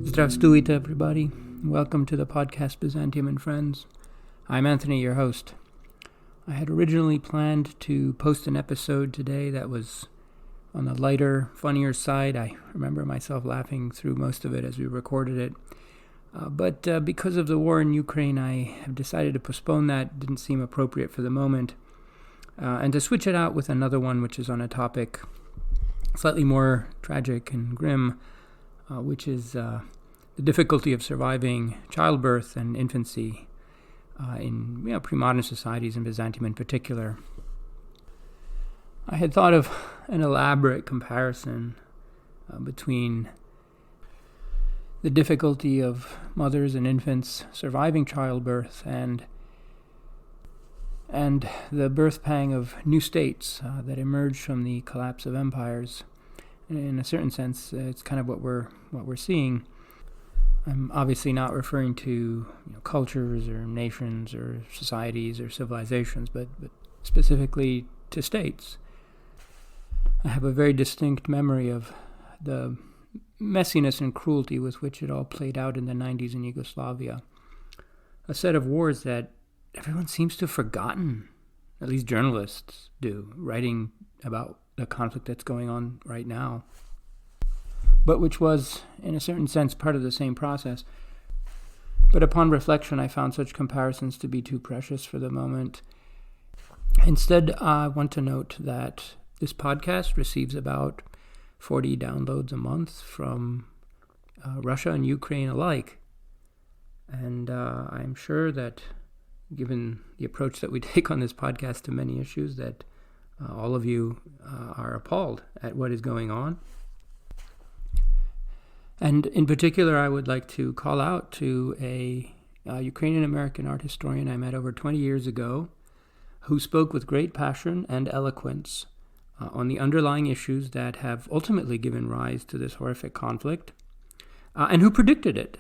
Zdravstvuite, everybody. Welcome to the podcast Byzantium and Friends. I'm Anthony, your host. I had originally planned to post an episode today that was on the lighter, funnier side. I remember myself laughing through most of it as we recorded it. But because of the war in Ukraine, I have decided to postpone that. It didn't seem appropriate for the moment. And to switch it out with another one, which is on a topic slightly more tragic and grim, which is the difficulty of surviving childbirth and infancy in pre-modern societies, in Byzantium in particular. I had thought of an elaborate comparison between the difficulty of mothers and infants surviving childbirth and the birth pang of new states that emerged from the collapse of empires. In a certain sense, it's kind of what we're seeing. I'm obviously not referring to cultures or nations or societies or civilizations, but specifically to states. I have a very distinct memory of the messiness and cruelty with which it all played out in the 90s in Yugoslavia. A set of wars that everyone seems to have forgotten, at least journalists do, writing about the conflict that's going on right now, but which was, in a certain sense, part of the same process. But upon reflection, I found such comparisons to be too precious for the moment. Instead, I want to note that this podcast receives about 40 downloads a month from Russia and Ukraine alike. And I'm sure that, given the approach that we take on this podcast to many issues, that all of you are appalled at what is going on. And in particular, I would like to call out to a Ukrainian-American art historian I met over 20 years ago, who spoke with great passion and eloquence on the underlying issues that have ultimately given rise to this horrific conflict, and who predicted it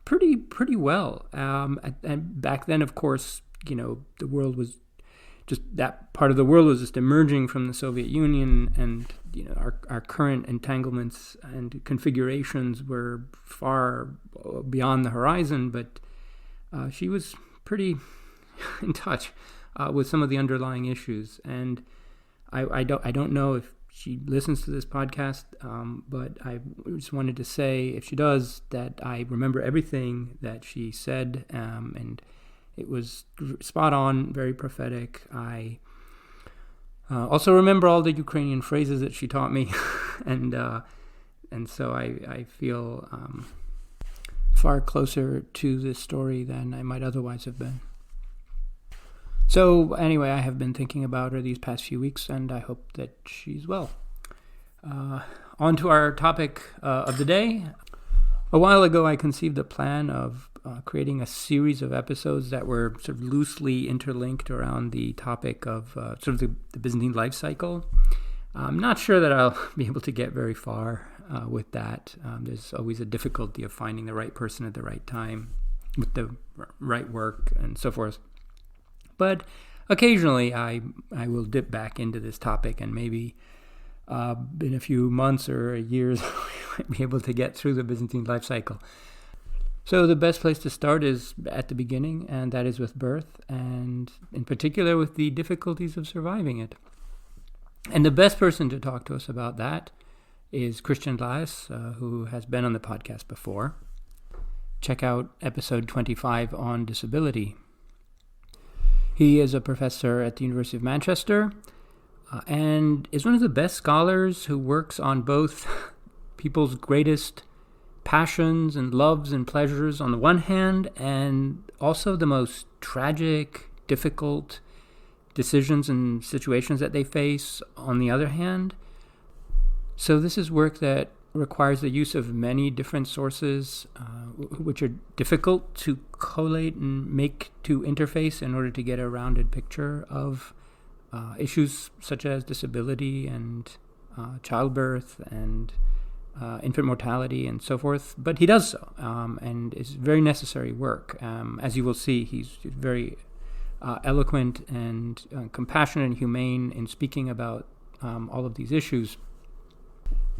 pretty well. And back then, of course, the world was that part of the world was just emerging from the Soviet Union, and our current entanglements and configurations were far beyond the horizon. But she was pretty in touch with some of the underlying issues, and I don't know if she listens to this podcast, but I just wanted to say, if she does, that I remember everything that she said, and it was spot on, very prophetic. I also remember all the Ukrainian phrases that she taught me, and so I feel far closer to this story than I might otherwise have been. So anyway, I have been thinking about her these past few weeks, and I hope that she's well. On to our topic of the day. A while ago, I conceived the plan of creating a series of episodes that were sort of loosely interlinked around the topic of sort of the Byzantine life cycle. I'm not sure that I'll be able to get very far with that. There's always a difficulty of finding the right person at the right time with the right work and so forth. But occasionally I will dip back into this topic, and maybe in a few months or years we might be able to get through the Byzantine life cycle. So the best place to start is at the beginning, and that is with birth, and in particular with the difficulties of surviving it. And the best person to talk to us about that is Christian Laes, who has been on the podcast before. Check out episode 25 on disability. He is a professor at the University of Manchester and is one of the best scholars who works on both people's greatest passions and loves and pleasures on the one hand, and also the most tragic, difficult decisions and situations that they face on the other hand. So this is work that requires the use of many different sources, which are difficult to collate and make to interface in order to get a rounded picture of issues such as disability and childbirth and infant mortality and so forth. But he does so, and it's very necessary work. As you will see, he's very eloquent and compassionate and humane in speaking about all of these issues.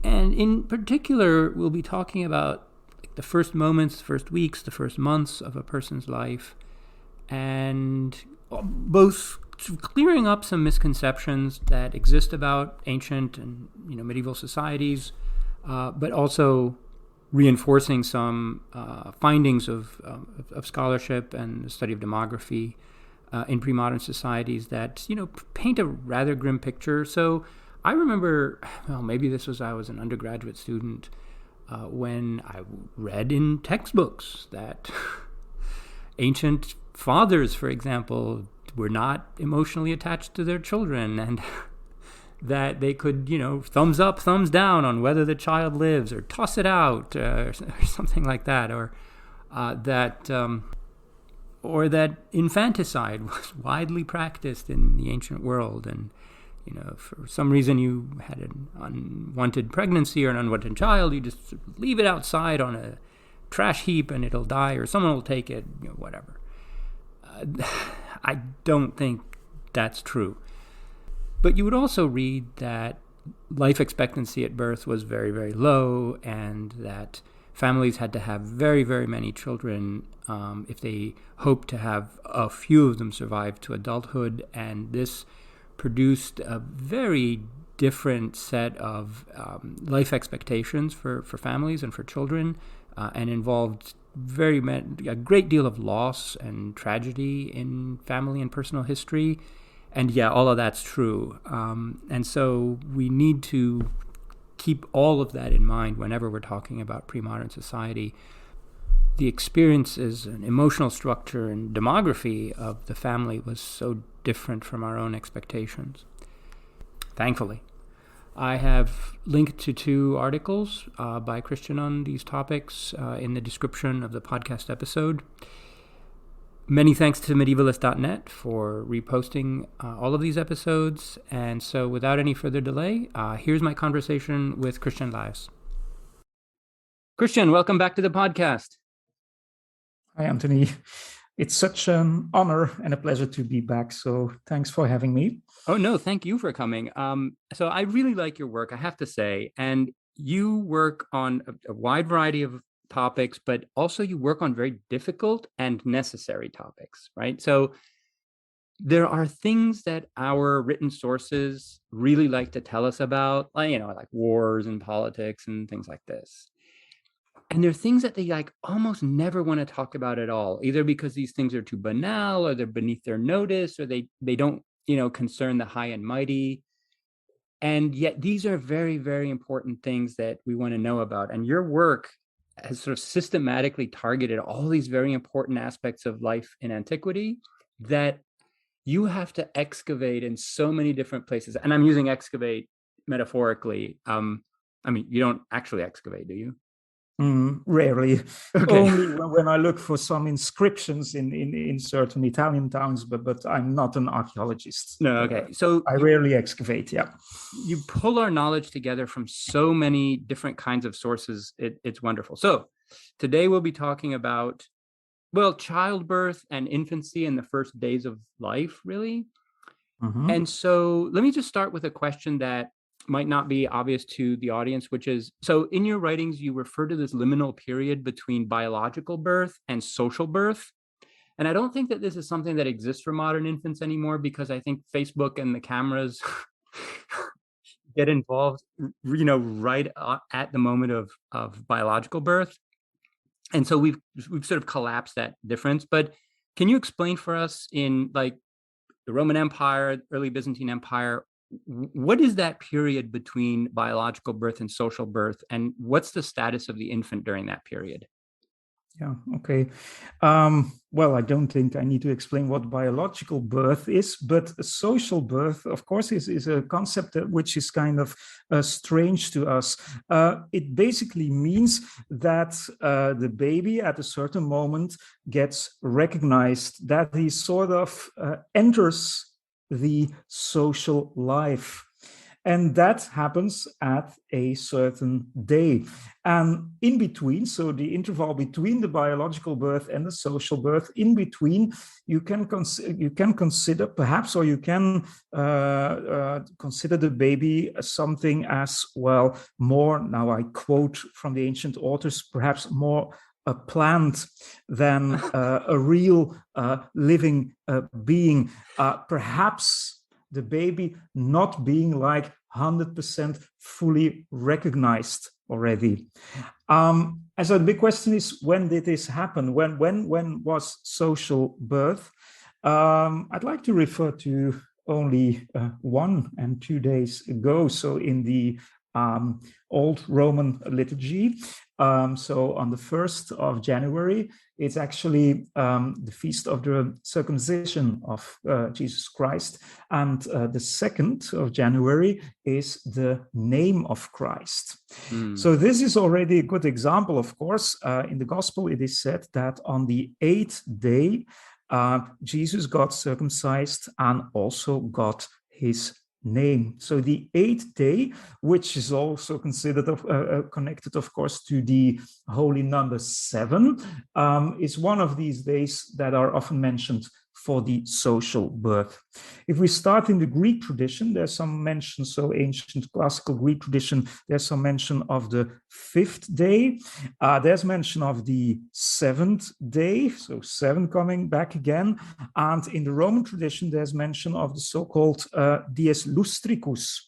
And in particular, we'll be talking about the first moments, the first weeks, the first months of a person's life, and both clearing up some misconceptions that exist about ancient and medieval societies, but also reinforcing some findings of scholarship and the study of demography in pre-modern societies that paint a rather grim picture. So I remember, maybe this was I was an undergraduate student when I read in textbooks that ancient fathers, for example, were not emotionally attached to their children, and that they could, thumbs up, thumbs down on whether the child lives, or toss it out, or something like that, or that infanticide was widely practiced in the ancient world, and for some reason you had an unwanted pregnancy or an unwanted child, you just leave it outside on a trash heap and it'll die, or someone will take it, whatever. I don't think that's true. But you would also read that life expectancy at birth was very, very low, and that families had to have very, very many children if they hoped to have a few of them survive to adulthood. And this produced a very different set of life expectations for families and for children, and involved a great deal of loss and tragedy in family and personal history. And all of that's true. And so we need to keep all of that in mind whenever we're talking about pre-modern society. The experiences and emotional structure and demography of the family was so different from our own expectations. Thankfully. I have linked to 2 articles by Christian on these topics in the description of the podcast episode. Many thanks to medievalist.net for reposting all of these episodes. And so without any further delay, here's my conversation with Christian Laes. Christian, welcome back to the podcast. Hi, Anthony. It's such an honor and a pleasure to be back. So thanks for having me. Oh, no, thank you for coming. So I really like your work, I have to say. And you work on a wide variety of topics, but also you work on very difficult and necessary topics, right? So there are things that our written sources really like to tell us about, like wars and politics and things like this. And there are things that they almost never want to talk about at all, either because these things are too banal, or they're beneath their notice, or they don't, concern the high and mighty. And yet these are very, very important things that we want to know about. And your work has sort of systematically targeted all these very important aspects of life in antiquity that you have to excavate in so many different places. And I'm using excavate metaphorically. You don't actually excavate, do you? Rarely. Okay. Only when I look for some inscriptions in certain Italian towns, but I'm not an archaeologist. No, okay. So I rarely excavate, You pull our knowledge together from so many different kinds of sources. It's wonderful. So today we'll be talking about, childbirth and infancy in the first days of life, really. Mm-hmm. And so let me just start with a question that might not be obvious to the audience, which is, so in your writings, you refer to this liminal period between biological birth and social birth. And I don't think that this is something that exists for modern infants anymore, because I think Facebook and the cameras get involved, right at the moment of biological birth. And so we've sort of collapsed that difference. But can you explain for us, in the Roman Empire, early Byzantine Empire, what is that period between biological birth and social birth, and what's the status of the infant during that period? Yeah, okay. I don't think I need to explain what biological birth is, but social birth, of course, is a concept which is kind of strange to us. It basically means that the baby at a certain moment gets recognized, that he sort of enters the social life. And that happens at a certain day. And in between, so the interval between the biological birth and the social birth, in between, you can consider perhaps, or you can consider the baby as something as, well, more, now I quote from the ancient authors, perhaps more a plant than a real living being. Perhaps the baby not being like 100% fully recognized already. And so the big question is, when did this happen? When was social birth? I'd like to refer to only 1 and 2 days ago. So in the old Roman liturgy, so on the 1st of January, it's actually the feast of the circumcision of Jesus Christ. And the 2nd of January is the name of Christ. So this is already a good example, of course. In the gospel, it is said that on the 8th day, Jesus got circumcised and also got his name. So the 8th day, which is also considered connected, of course, to the holy number 7, is one of these days that are often mentioned for the social birth. If we start in the Greek tradition, there's some mention, so ancient classical Greek tradition, there's some mention of the 5th day. There's mention of the 7th day, so 7 coming back again. And in the Roman tradition, there's mention of the so-called Dies Lustricus,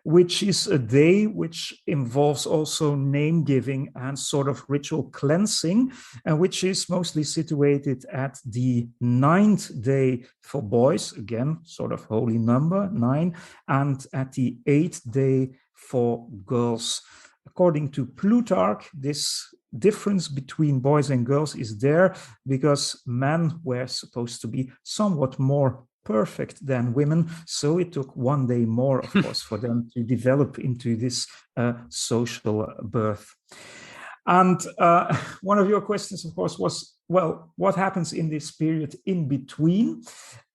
which is a day which involves also name giving and sort of ritual cleansing, and which is mostly situated at the 9th day for boys, again, sort of holy number 9, and at the 8th day for girls. According to Plutarch, this difference between boys and girls is there because men were supposed to be somewhat more perfect than women, so it took 1 day more, of course, for them to develop into this social birth. And one of your questions, of course, was, well, what happens in this period in between?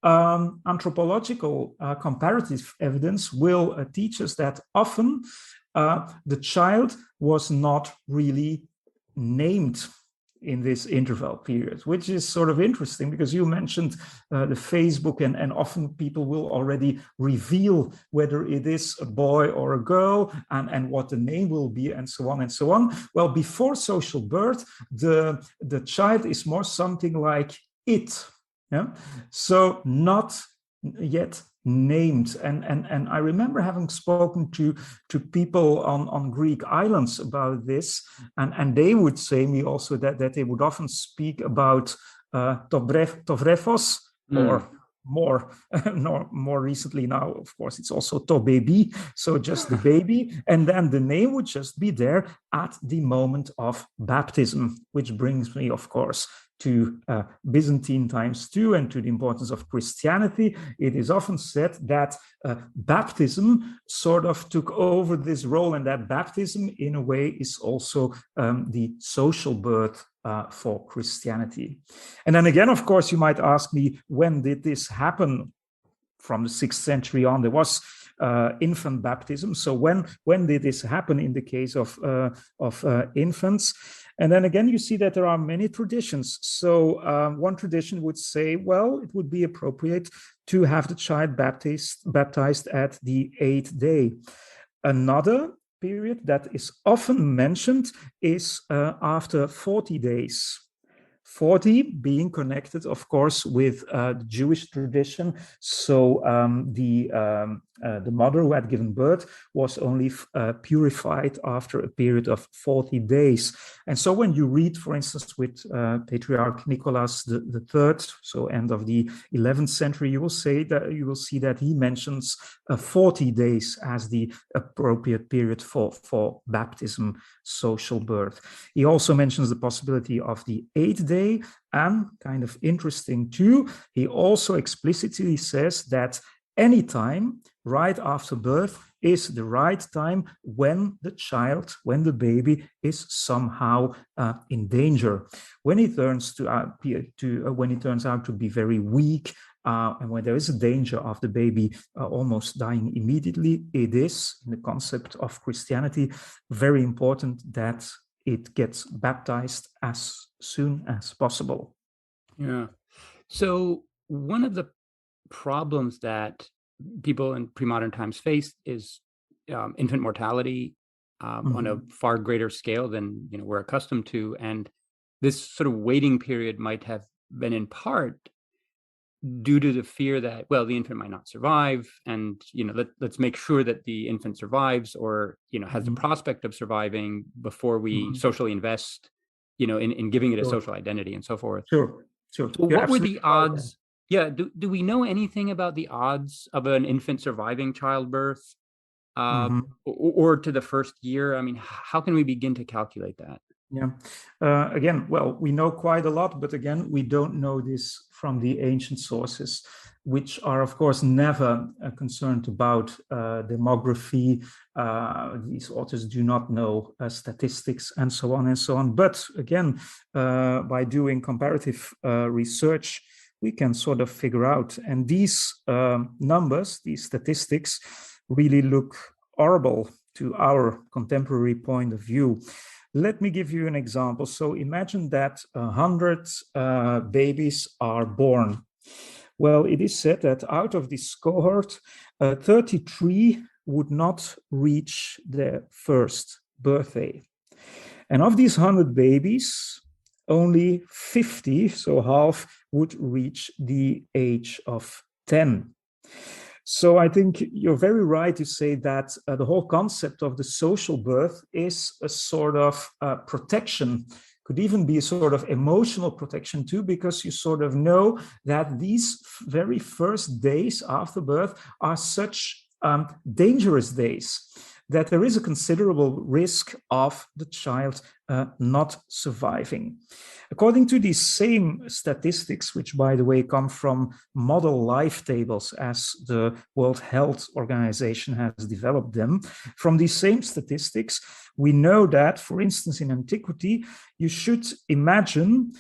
Anthropological comparative evidence will teach us that often the child was not really named in this interval period, which is sort of interesting because you mentioned the Facebook, and often people will already reveal whether it is a boy or a girl and what the name will be, and so on and so on. Well, before social birth, the child is more something like it, yeah? So not yet named. And I remember having spoken to people on Greek islands about this, and they would say me also that they would often speak about tovrefos, or more recently now, of course, it's also to baby, so just the baby, and then the name would just be there at the moment of baptism, which brings me, of course, to Byzantine times too, and to the importance of Christianity. It is often said that baptism sort of took over this role, and that baptism in a way is also the social birth for Christianity. And then again, of course, you might ask me, when did this happen? From the 6th century on, there was infant baptism. So when did this happen in the case of infants? And then again, you see that there are many traditions. So one tradition would say, well, it would be appropriate to have the child baptized at the 8th day. Another period that is often mentioned is after 40 days. 40 being connected, of course, with the Jewish tradition. So the mother who had given birth was only purified after a period of 40 days. And so when you read, for instance, with Patriarch Nicholas the Third, so end of the 11th century, you will see that he mentions 40 days as the appropriate period for baptism, social birth. He also mentions the possibility of the 8th day, and kind of interesting too, he also explicitly says that any time right after birth is the right time when the baby is somehow in danger. When he turns out to be very weak, and when there is a danger of the baby almost dying immediately, it is, in the concept of Christianity, very important that it gets baptized as soon as possible. Yeah. So one of the problems that people in pre-modern times face is infant mortality on a far greater scale than we're accustomed to, and this sort of waiting period might have been in part due to the fear that, well, the infant might not survive, and let's make sure that the infant survives, or has the prospect of surviving before we socially invest in giving it a social identity and so forth. Sure. So what were the odds? Yeah, do we know anything about the odds of an infant surviving childbirth or to the first year? I mean, how can we begin to calculate that? Yeah. Again, well, we know quite a lot, but again, we don't know this from the ancient sources, which are, of course, never concerned about demography. These authors do not know statistics and so on and so on. But again, by doing comparative research, we can sort of figure out. And these numbers, these statistics, really look horrible to our contemporary point of view. Let me give you an example. So imagine that 100 babies are born. Well, it is said that out of this cohort, 33 would not reach their first birthday. And of these 100 babies, only 50, so half, would reach the age of 10. So I think you're very right to say that the whole concept of the social birth is a sort of protection, could even be a sort of emotional protection too, because you sort of know that these very first days after birth are such dangerous days that there is a considerable risk of the child not surviving. According to these same statistics, which, by the way, come from model life tables as the World Health Organization has developed them, from these same statistics, we know that, for instance, in antiquity, you should imagine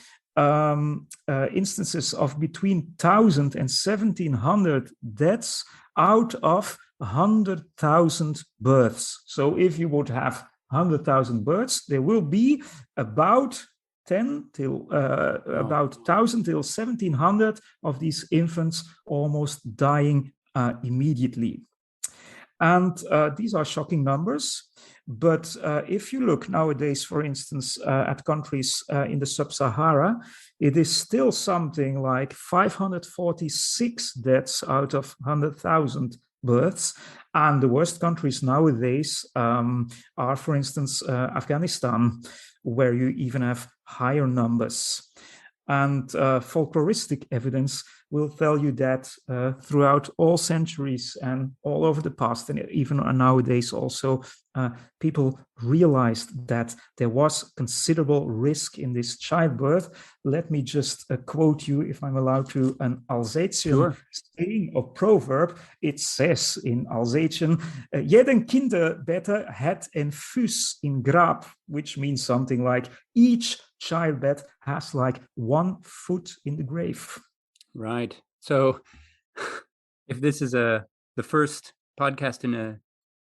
instances of between 1,000 and 1,700 deaths out of 100,000 births. So if you would have 100,000 births, there will be about 10 till about 1,000 till 1,700 of these infants almost dying immediately. And these are shocking numbers. But if you look nowadays, for instance, at countries in the sub-Sahara, it is still something like 546 deaths out of 100,000 births. And the worst countries nowadays are, for instance, Afghanistan, where you even have higher numbers. And folkloristic evidence will tell you that throughout all centuries and all over the past, and even nowadays also, people realized that there was considerable risk in this childbirth. Let me just quote you, if I'm allowed to, an Alsatian saying or proverb. It says in Alsatian, jeden kinderbedder het een fuß in grab, which means something like each childbed has like 1 foot in the grave. Right. So if this is the first podcast in a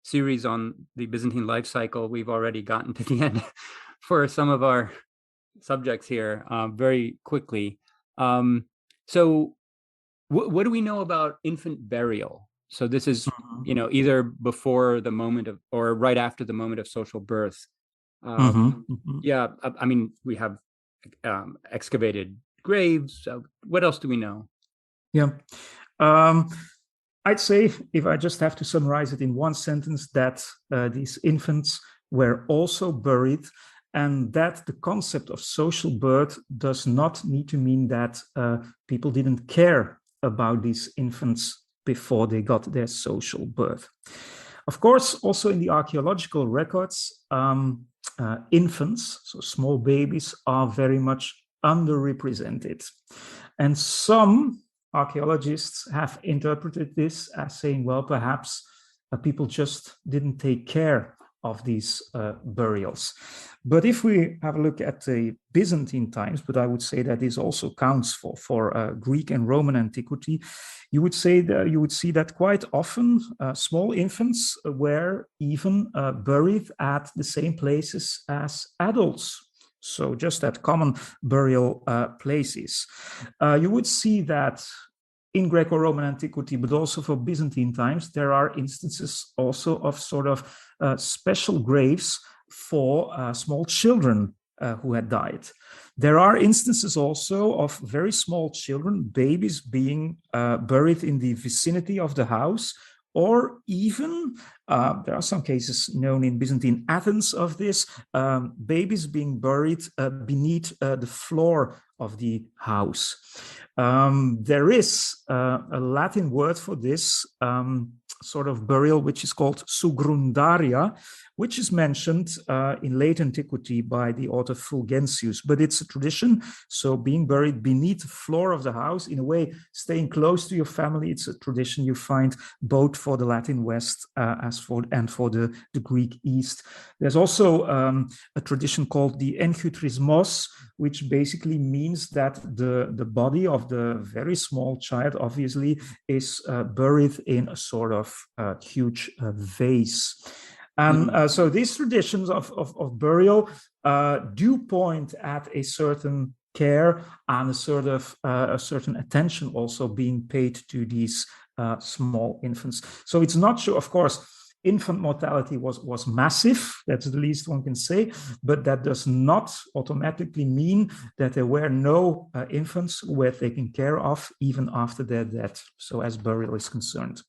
series on the Byzantine life cycle, we've already gotten to the end for some of our subjects here very quickly. So what do we know about infant burial? So this is, either before the moment of, or right after the moment of social birth. Yeah, I mean, we have excavated graves. What else do we know? Yeah. I'd say, if I just have to summarize it in one sentence, that these infants were also buried, and that the concept of social birth does not need to mean that people didn't care about these infants before they got their social birth. Of course, also in the archaeological records, infants, so small babies, are very much underrepresented. And some archaeologists have interpreted this as saying, well, perhaps people just didn't take care of these burials. But if we have a look at the Byzantine times, but I would say that this also counts for Greek and Roman antiquity, you would see that quite often small infants were even buried at the same places as adults. So just at common burial places. You would see that in Greco-Roman antiquity, but also for Byzantine times, there are instances also of sort of special graves for small children who had died. There are instances also of very small children, babies, being buried in the vicinity of the house, or even, there are some cases known in Byzantine Athens of this, babies being buried beneath the floor of the house. There is a Latin word for this sort of burial, which is called sugrundaria, which is mentioned in late antiquity by the author Fulgentius. But it's a tradition, so being buried beneath the floor of the house, in a way, staying close to your family. It's a tradition you find both for the Latin West and for the Greek East. There's also a tradition called the enchutrismos, which basically means that the body of the very small child, obviously, is buried in a sort of huge vase. And so these traditions of burial do point at a certain care and a certain attention also being paid to these small infants. So it's not sure, of course, infant mortality was massive, that's the least one can say, but that does not automatically mean that there were no infants who were taken care of even after their death, so as burial is concerned.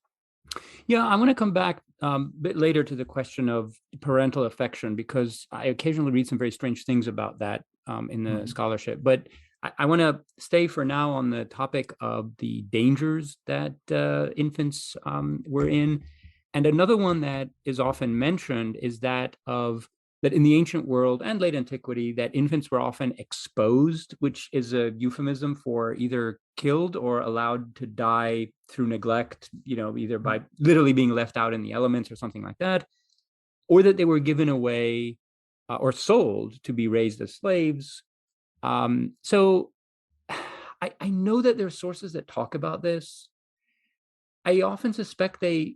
Yeah, I want to come back a bit later to the question of parental affection, because I occasionally read some very strange things about that in the scholarship. But I want to stay for now on the topic of the dangers that infants were in. And another one that is often mentioned is that in the ancient world and late antiquity, that infants were often exposed, which is a euphemism for either killed or allowed to die through neglect, either by literally being left out in the elements or something like that, or that they were given away or sold to be raised as slaves. So I know that there are sources that talk about this. I often suspect they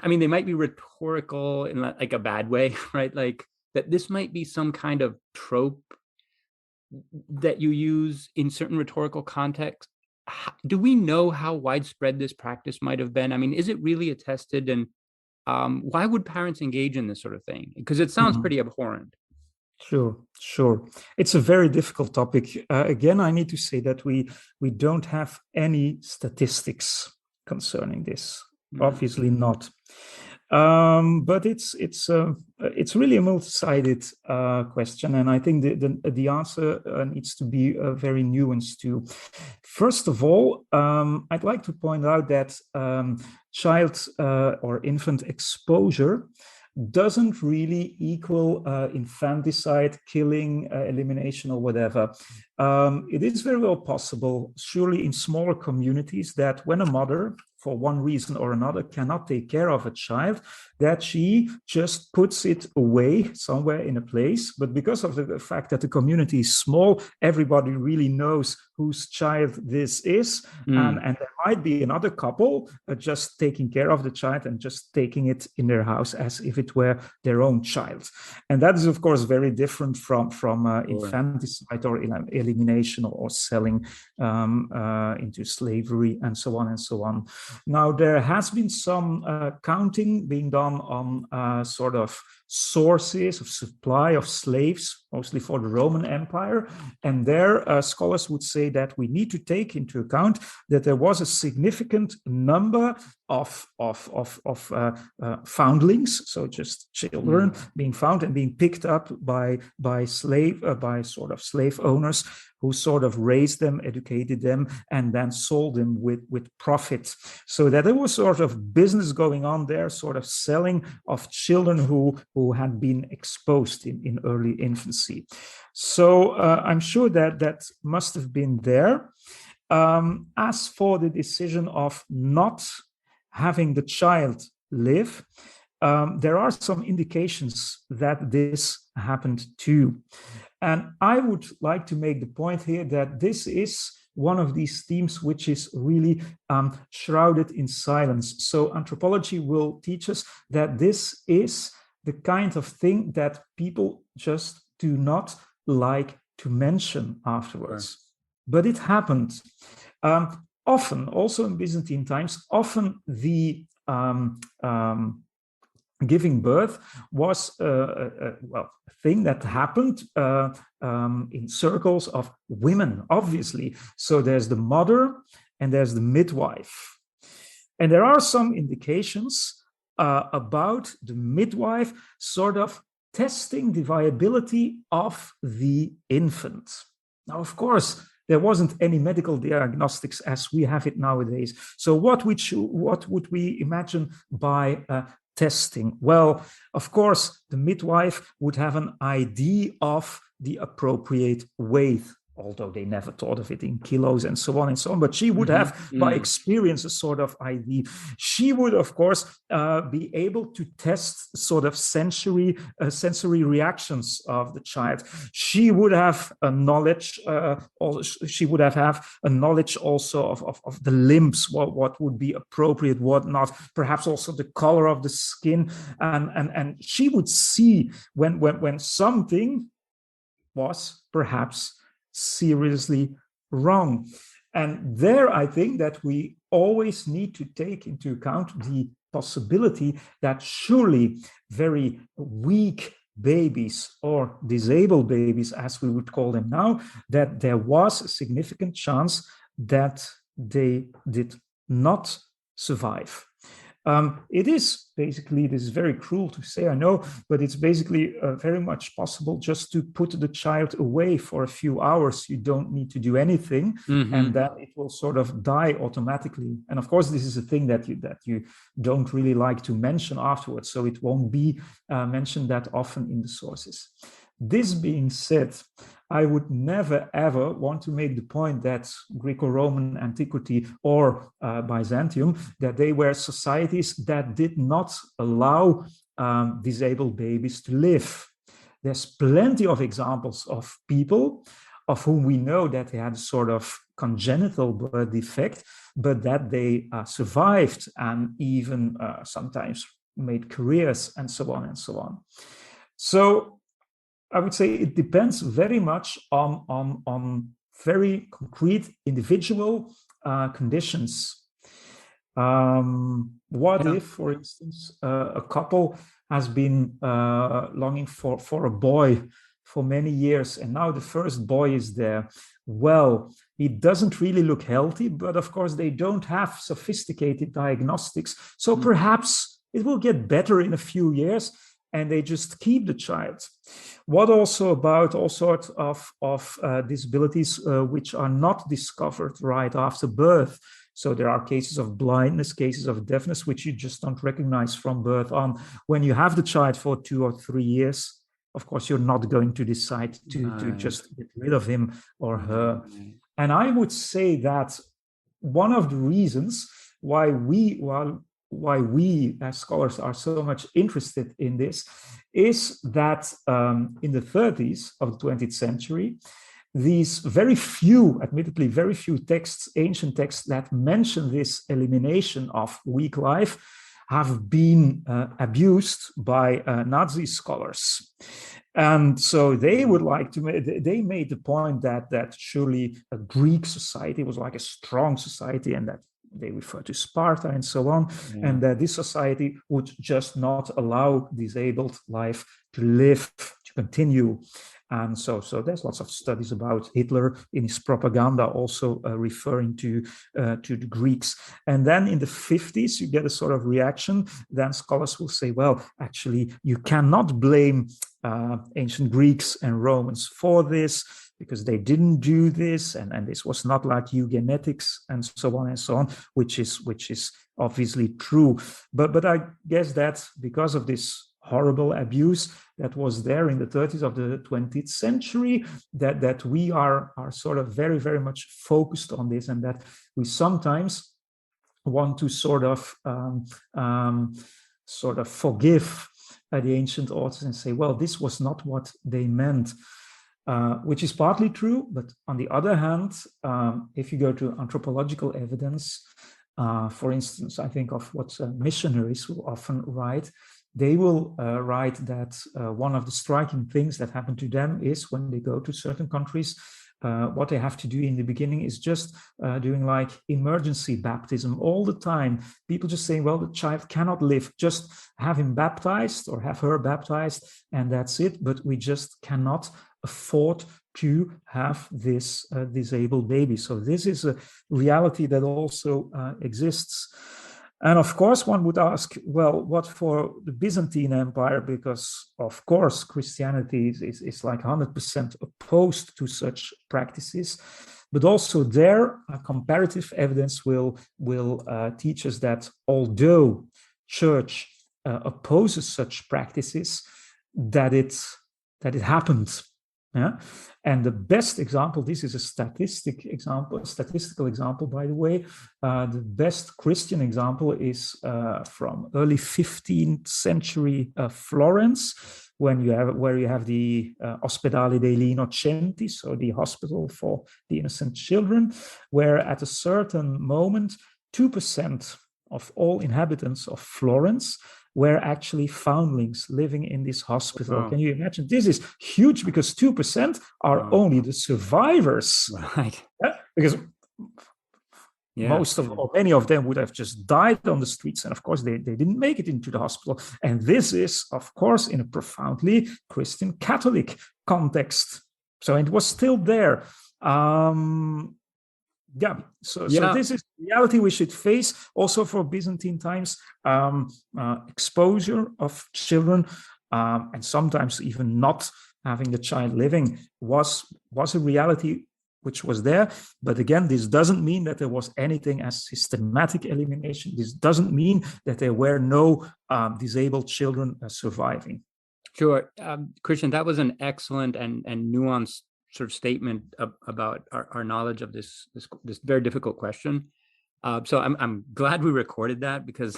might be rhetorical in like a bad way, right? Like that this might be some kind of trope that you use in certain rhetorical contexts. Do we know how widespread this practice might have been? Is it really attested? And why would parents engage in this sort of thing? Because it sounds pretty abhorrent. Sure. It's a very difficult topic. Again, I need to say that we don't have any statistics concerning this. Obviously not. But it's really a multi-sided question, and I think the answer needs to be very nuanced too. First of all, I'd like to point out that child or infant exposure doesn't really equal infanticide, killing, elimination, or whatever. It is very well possible, surely in smaller communities, that when a mother, for one reason or another, cannot take care of a child, that she just puts it away somewhere in a place. But because of the fact that the community is small, everybody really knows whose child this is. And there might be another couple just taking care of the child and just taking it in their house as if it were their own child. And that is, of course, very different from infanticide or elimination or selling into slavery and so on and so on. Now, there has been some counting being done on sort of sources of supply of slaves, mostly for the Roman Empire. And there, scholars would say that we need to take into account that there was a significant number of foundlings, so just children being found and being picked up by sort of slave owners who sort of raised them, educated them, and then sold them with profit. So that there was sort of business going on there, sort of selling of children who had been exposed in early infancy. So I'm sure that must have been there. As for the decision of not having the child live, there are some indications that this happened too. And I would like to make the point here that this is one of these themes which is really shrouded in silence. So anthropology will teach us that this is the kind of thing that people just do not like to mention afterwards. Sure. But it happened. Often, also in Byzantine times, often the giving birth was a thing that happened in circles of women, obviously. So there's the mother and there's the midwife. And there are some indications about the midwife sort of testing the viability of the infant. Now, of course, there wasn't any medical diagnostics as we have it nowadays. So what would we imagine by testing? Well, of course, the midwife would have an idea of the appropriate weight, although they never thought of it in kilos and so on and so on. But she would have, by experience, a sort of idea. She would, of course, be able to test sort of sensory reactions of the child. She would have a knowledge. She would have a knowledge also of the limbs, what would be appropriate, what not. Perhaps also the color of the skin, and she would see when something was perhaps seriously wrong. And there, I think that we always need to take into account the possibility that surely very weak babies or disabled babies, as we would call them now, that there was a significant chance that they did not survive. It is basically, this is very cruel to say, I know, but it's basically very much possible just to put the child away for a few hours. You don't need to do anything, and then it will sort of die automatically. And of course, this is a thing that you don't really like to mention afterwards, so it won't be mentioned that often in the sources. This being said, I would never, ever want to make the point that Greco-Roman antiquity or Byzantium, that they were societies that did not allow disabled babies to live. There's plenty of examples of people of whom we know that they had a sort of congenital birth defect, but that they survived and even sometimes made careers and so on and so on. So I would say it depends very much on very concrete individual conditions. What if, for instance, a couple has been longing for a boy for many years, and now the first boy is there? Well, he doesn't really look healthy, but of course they don't have sophisticated diagnostics. So perhaps it will get better in a few years, and they just keep the child. What also about all sorts of disabilities which are not discovered right after birth? So there are cases of blindness, cases of deafness, which you just don't recognize from birth on. When you have the child for 2 or 3 years, of course, you're not going to decide to just get rid of him or her. And I would say that one of the reasons why we as scholars are so much interested in this is that in the 30s of the 20th century, these very few, admittedly very few texts, ancient texts that mention this elimination of weak life have been abused by Nazi scholars. And so they would like to they made the point that surely a Greek society was like a strong society, and that they refer to Sparta and so on, and that this society would just not allow disabled life to live, to continue. And so there's lots of studies about Hitler in his propaganda also referring to the Greeks. And then in the 50s, you get a sort of reaction. Then scholars will say, well, actually, you cannot blame ancient Greeks and Romans for this, because they didn't do this, and this was not like eugenetics and so on, which is obviously true. But I guess that because of this horrible abuse that was there in the 30s of the 20th century, that we are sort of very, very much focused on this, and that we sometimes want to sort of sort of forgive the ancient authors and say, well, this was not what they meant, which is partly true. But on the other hand, if you go to anthropological evidence, for instance, I think of what missionaries will often write. They will write that one of the striking things that happen to them is when they go to certain countries, what they have to do in the beginning is just doing like emergency baptism all the time. People just saying, well, the child cannot live, just have him baptized or have her baptized, and that's it. But we just cannot afford to have this disabled baby. So this is a reality that also exists. And of course, one would ask, well, what for the Byzantine Empire? Because, of course, Christianity is like 100% opposed to such practices. But also there, comparative evidence will teach us that although church opposes such practices, that it happened. Yeah? And the best example, this is a statistical example, by the way. The best Christian example is from early 15th century Florence, where you have the Ospedale degli Innocenti, so the hospital for the innocent children, where at a certain moment, 2% of all inhabitants of Florence were actually foundlings living in this hospital. Wow. Can you imagine? This is huge because 2% are only the survivors. Right. Yeah? Because most of, or many of them would have just died on the streets. And of course, they didn't make it into the hospital. And this is, of course, in a profoundly Christian Catholic context. So it was still there. So this is reality we should face also for Byzantine times. Exposure of children and sometimes even not having the child living was a reality which was there. But again, this doesn't mean that there was anything as systematic elimination. This doesn't mean that there were no disabled children surviving. Sure. Christian, that was an excellent and nuanced sort of statement about our knowledge of this very difficult question. So I'm glad we recorded that because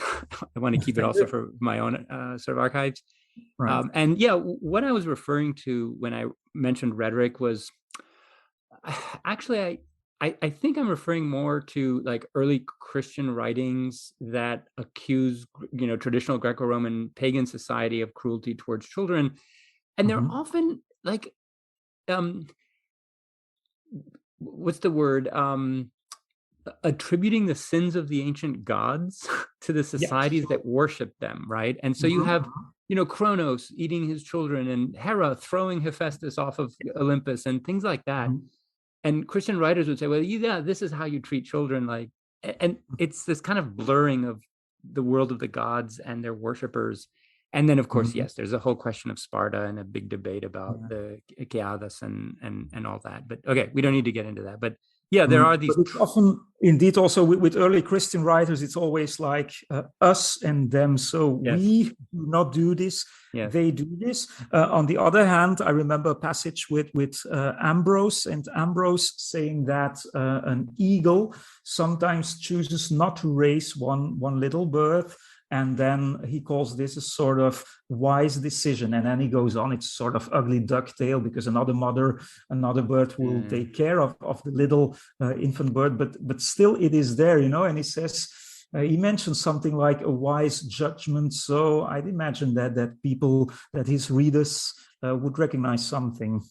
I want to keep it also for my own sort of archives. Right. And what I was referring to when I mentioned rhetoric was actually I think I'm referring more to like early Christian writings that accuse traditional Greco-Roman pagan society of cruelty towards children, and they're often like what's the word? Attributing the sins of the ancient gods to the societies that worship them, right? And so you have, Kronos eating his children and Hera throwing Hephaestus off of Olympus and things like that. And Christian writers would say, well, this is how you treat children. Like, and it's this kind of blurring of the world of the gods and their worshipers. And then, of course, yes, there's a whole question of Sparta and a big debate about the Kiadas and all that. But okay, we don't need to get into that. But there are these. But it's often, indeed, also with early Christian writers, it's always like us and them. So we do not do this; they do this. On the other hand, I remember a passage with Ambrose, and Ambrose saying that an eagle sometimes chooses not to raise one little bird. And then he calls this a sort of wise decision. And then he goes on, it's sort of ugly ducktail because another bird will take care of the little infant bird. But still it is there, and he says, he mentions something like a wise judgment. So I'd imagine that people, that his readers would recognize something.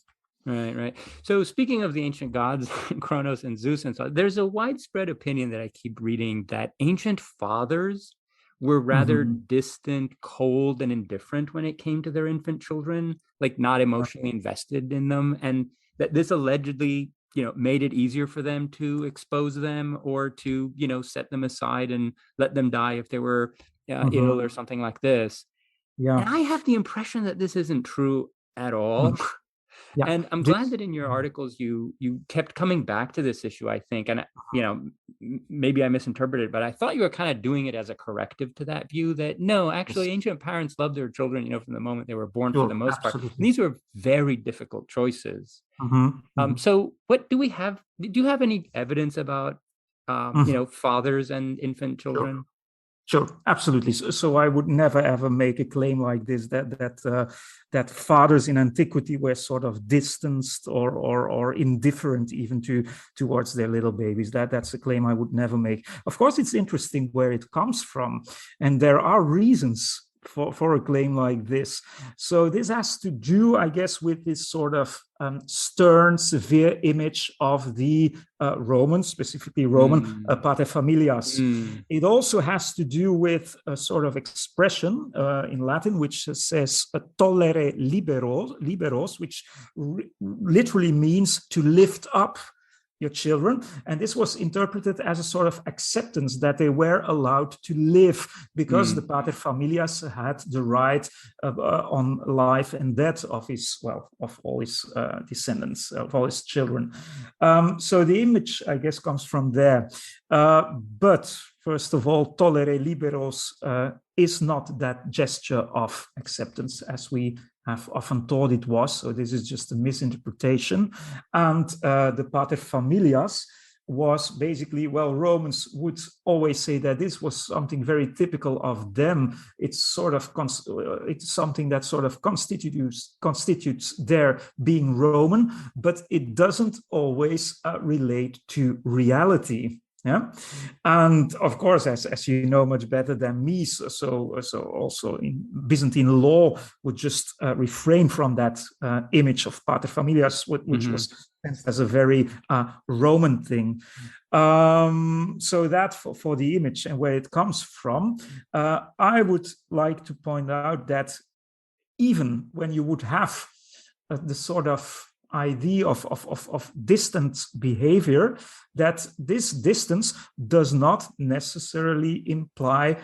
Right. So speaking of the ancient gods, Kronos and Zeus and so on, there's a widespread opinion that I keep reading that ancient fathers were rather distant, cold, and indifferent when it came to their infant children, like not emotionally invested in them. And that this allegedly, made it easier for them to expose them or to, set them aside and let them die if they were ill or something like this. Yeah. And I have the impression that this isn't true at all. Yeah. And I'm glad that in your articles you kept coming back to this issue, I think. And, maybe I misinterpreted, but I thought you were kind of doing it as a corrective to that view that, no, actually, ancient parents loved their children, from the moment they were born for the most part. And these were very difficult choices. So what do we have? Do you have any evidence about, fathers and infant children? Sure, absolutely. So I would never ever make a claim like this that fathers in antiquity were sort of distanced or indifferent even towards their little babies. That's a claim I would never make. Of course, it's interesting where it comes from, and there are reasons for a claim like this. So this has to do, I guess, with this sort of stern, severe image of the Romans, specifically Roman paterfamilias. It also has to do with a sort of expression in Latin which says tollere liberos, which literally means to lift up your children. And this was interpreted as a sort of acceptance that they were allowed to live because the paterfamilias had the right on life and death of all his descendants, of all his children. So the image, I guess, comes from there. But first of all, tollere liberos is not that gesture of acceptance as we have often thought it was. So this is just a misinterpretation. And the paterfamilias was basically, well, Romans would always say that this was something very typical of them. It's sort of it's something that sort of constitutes their being Roman, but it doesn't always relate to reality. Yeah, and of course, as you know much better than me, so also in Byzantine law would just refrain from that image of paterfamilias, which was as a very Roman thing. So that for the image and where it comes from, I would like to point out that even when you would have the sort of idea of distant behavior, that this distance does not necessarily imply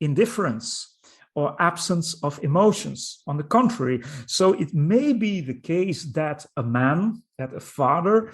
indifference or absence of emotions. On the contrary, so it may be the case that a father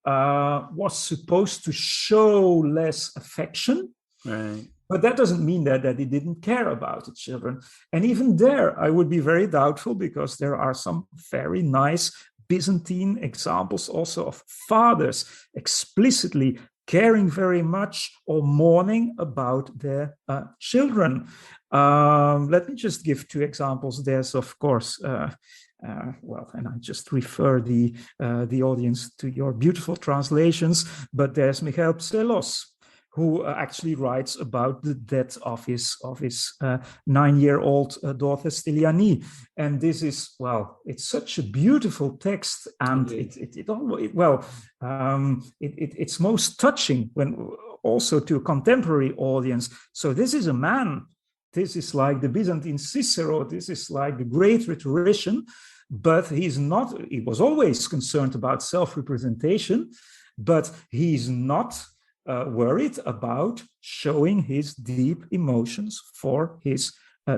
was supposed to show less affection, right? But that doesn't mean that he didn't care about the children. And even there, I would be very doubtful, because there are some very nice Byzantine examples also of fathers explicitly caring very much or mourning about their children. Let me just give two examples. There's, of course, and I just refer the audience to your beautiful translations, but there's Michael Psellos, who actually writes about the death of his 9-year-old daughter Styliani. And this is, well, it's such a beautiful text, and it's most touching when also to a contemporary audience. So this is a man. This is like the Byzantine Cicero. This is like the great rhetorician, but he was always concerned about self-representation, but he's not worried about showing his deep emotions for his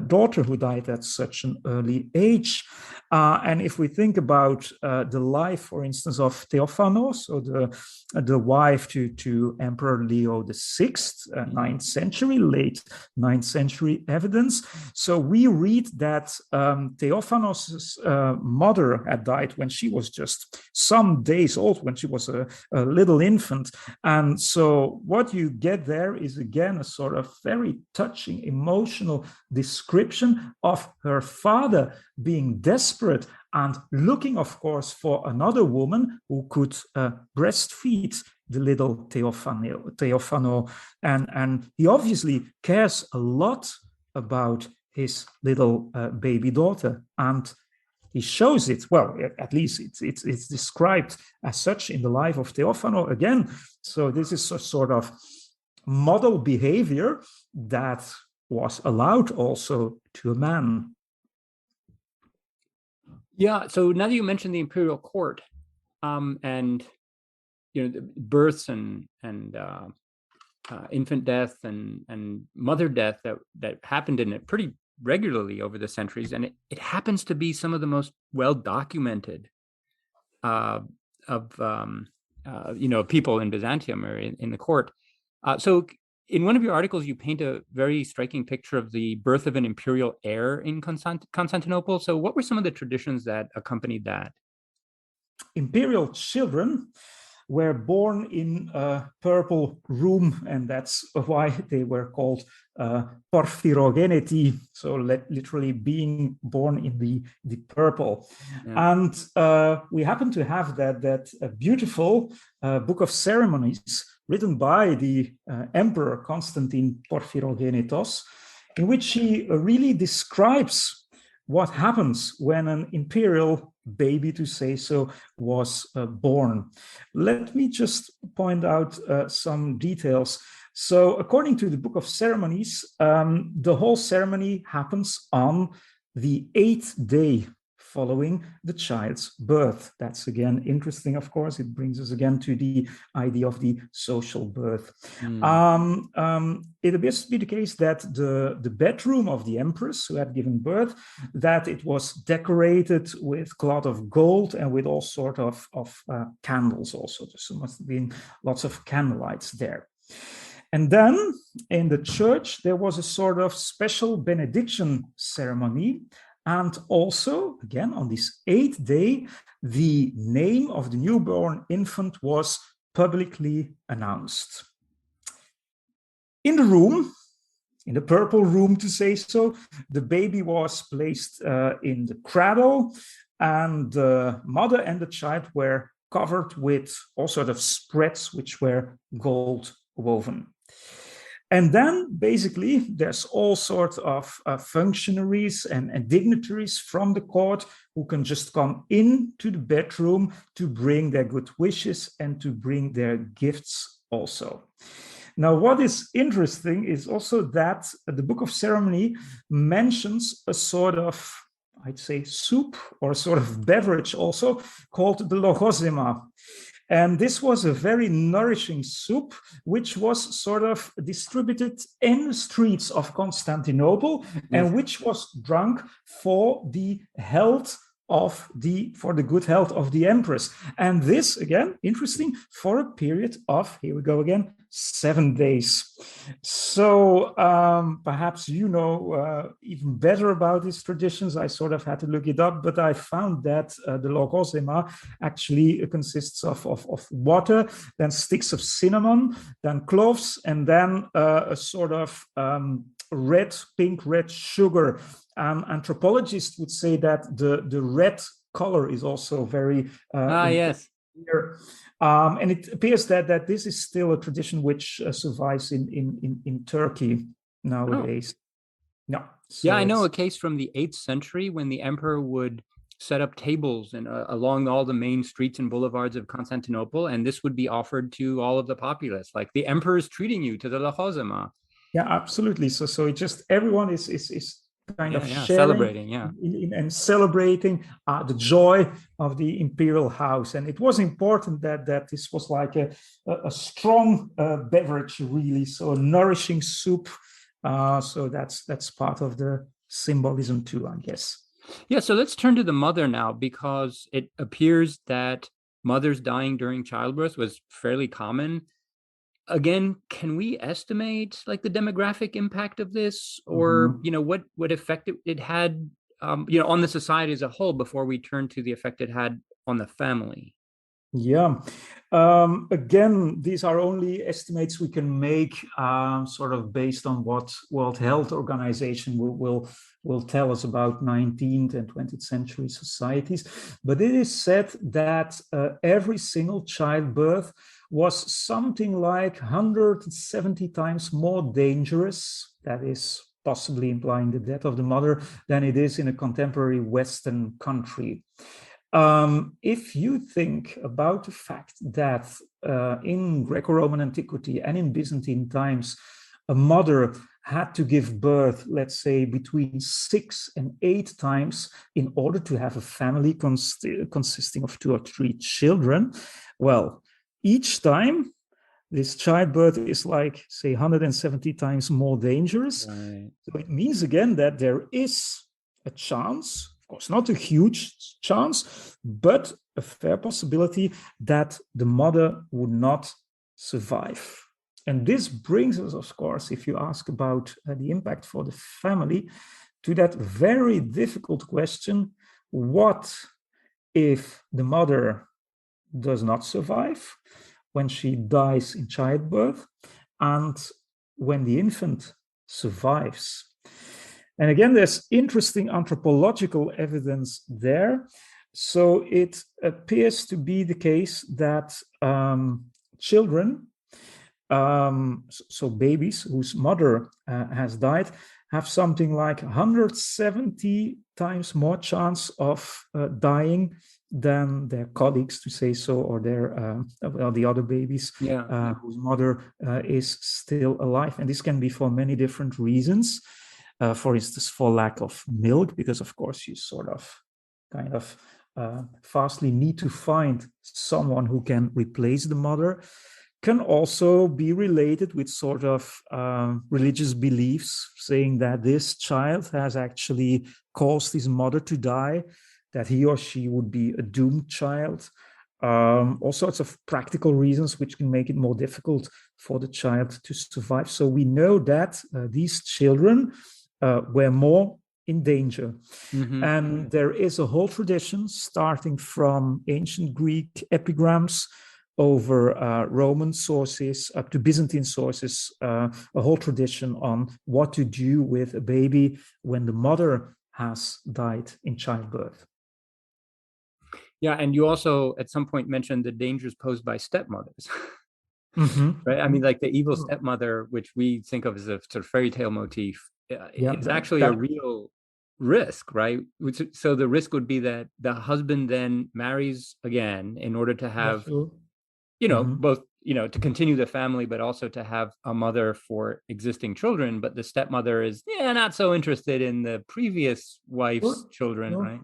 daughter, who died at such an early age. And if we think about the life, for instance, of Theophanos, so the wife to Emperor Leo VI, 9th century, late 9th century evidence. So we read that Theophanos' mother had died when she was just some days old, when she was a little infant. And so what you get there is, again, a sort of very touching, emotional description of her father being desperate and looking, of course, for another woman who could breastfeed the little Theophano. And he obviously cares a lot about his little baby daughter, and he shows it. Well, at least it's described as such in the life of Theophano again. So this is a sort of model behavior that was allowed also to a man. Yeah. So now that you mentioned the imperial court, and the births and infant death and mother death that happened in it pretty regularly over the centuries, and it happens to be some of the most well documented of people in Byzantium or in the court. So in one of your articles, you paint a very striking picture of the birth of an imperial heir in Constantinople. So what were some of the traditions that accompanied that? Imperial children were born in a purple room, and that's why they were called porphyrogeneti, so literally being born in the purple. Yeah. And we happen to have that beautiful book of ceremonies written by the Emperor Constantine Porphyrogenetos, in which he really describes what happens when an imperial baby, to say so, was born. Let me just point out some details. So according to the Book of Ceremonies, the whole ceremony happens on the 8th day following the child's birth. That's again interesting, of course. It brings us again to the idea of the social birth. It appears to be the case that the bedroom of the empress who had given birth, that it was decorated with cloth of gold and with all sorts of candles also. There must have been lots of candlelights there. And then in the church, there was a sort of special benediction ceremony. And also, again, on this 8th day, the name of the newborn infant was publicly announced. In the room, in the purple room to say so, the baby was placed in the cradle, and the mother and the child were covered with all sorts of spreads which were gold woven. And then basically there's all sorts of functionaries and dignitaries from the court who can just come into the bedroom to bring their good wishes and to bring their gifts also. Now, what is interesting is also that the Book of Ceremony mentions a sort of, I'd say, soup or a sort of beverage also called the logosema. And this was a very nourishing soup, which was sort of distributed in the streets of Constantinople, and which was drunk for the health of for the good health of the empress. And this, again, interesting, for a period of, here we go again, 7 days. So perhaps you know even better about these traditions. I sort of had to look it up, but I found that the logosema actually consists of water, then sticks of cinnamon, then cloves, and then a sort of pink red sugar. Anthropologists would say that the red color is also very yes. Here. And it appears that this is still a tradition which survives in Turkey nowadays. No. So yeah, I know a case from the 8th century when the emperor would set up tables and along all the main streets and boulevards of Constantinople, and this would be offered to all of the populace, like the emperor is treating you to the logosema. Yeah, absolutely. So it just everyone is kind of sharing, celebrating, and celebrating the joy of the imperial house. And it was important that this was like a strong beverage, really, so a nourishing soup. So that's part of the symbolism too, I guess. Yeah, so let's turn to the mother now, because it appears that mothers dying during childbirth was fairly common. Again, can we estimate like the demographic impact of this, or what effect it had on the society as a whole before we turn to the effect it had on the family? Yeah. Again, these are only estimates we can make, sort of based on what World Health Organization will tell us about 19th and 20th century societies. But it is said that every single childbirth was something like 170 times more dangerous, that is possibly implying the death of the mother, than it is in a contemporary Western country. If you think about the fact that in Greco-Roman antiquity and in Byzantine times, a mother had to give birth, let's say, between 6 and 8 times in order to have a family consisting of 2 or 3 children, well, each time this childbirth is like, say, 170 times more dangerous. Right. So it means, again, that there is a chance, of course, not a huge chance, but a fair possibility that the mother would not survive. And this brings us, of course, if you ask about the impact for the family, to that very difficult question: what if the mother does not survive, when she dies in childbirth, and when the infant survives. And again, there's interesting anthropological evidence there. So it appears to be the case that children, so babies whose mother has died, have something like 170 times more chance of dying than their colleagues, to say so, or their the other babies whose mother is still alive. And this can be for many different reasons. For instance, for lack of milk, because of course you sort of kind of fastly need to find someone who can replace the mother. Can also be related with sort of religious beliefs, saying that this child has actually caused his mother to die, that he or she would be a doomed child. All sorts of practical reasons which can make it more difficult for the child to survive. So we know that these children were more in danger. Mm-hmm. And there is a whole tradition starting from ancient Greek epigrams over Roman sources up to Byzantine sources, a whole tradition on what to do with a baby when the mother has died in childbirth. Yeah, and you also at some point mentioned the dangers posed by stepmothers. Mm-hmm. Right? I mean, like the evil stepmother, which we think of as a sort of fairy tale motif, is actually a real risk, right? So the risk would be that the husband then marries again in order to have, both, to continue the family, but also to have a mother for existing children. But the stepmother is not so interested in the previous wife's children, right?